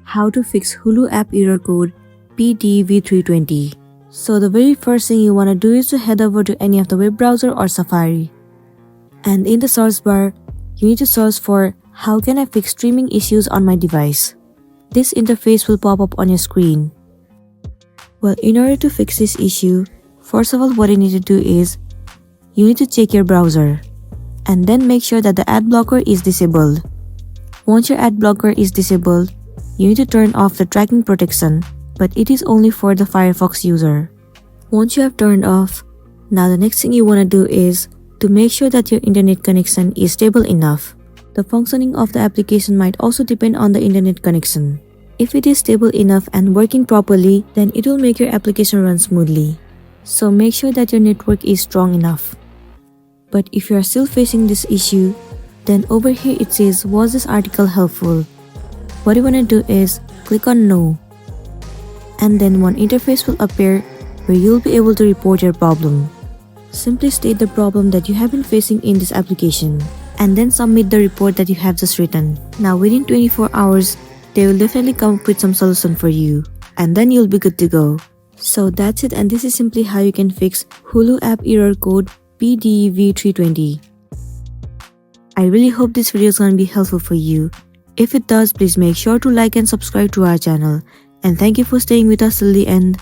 how to fix Hulu app error code p-dev320. So the very first thing you want to do is to head over to any of the web browser or Safari. And in the search bar, you need to search for how can I fix streaming issues on my device. This interface will pop up on your screen. Well, in order to fix this issue, first of all what you need to do is you need to check your browser and then make sure that the ad blocker is disabled. Once your ad blocker is disabled, you need to turn off the tracking protection, but it is only for the Firefox user. Once you have turned off, now the next thing you want to do is to make sure that your internet connection is stable enough. The functioning of the application might also depend on the internet connection. If it is stable enough and working properly, then it will make your application run smoothly. So make sure that your network is strong enough. But if you are still facing this issue, then over here it says, was this article helpful? What you want to do is click on no. And then one interface will appear where you'll be able to report your problem. Simply state the problem that you have been facing in this application and then submit the report that you have just written. Now within 24 hours, they will definitely come up with some solution for you and then you'll be good to go. So that's it, and this is simply how you can fix Hulu app error code p-dev320. I really hope this video is going to be helpful for you. If it does, please make sure to like and subscribe to our channel. And thank you for staying with us till the end.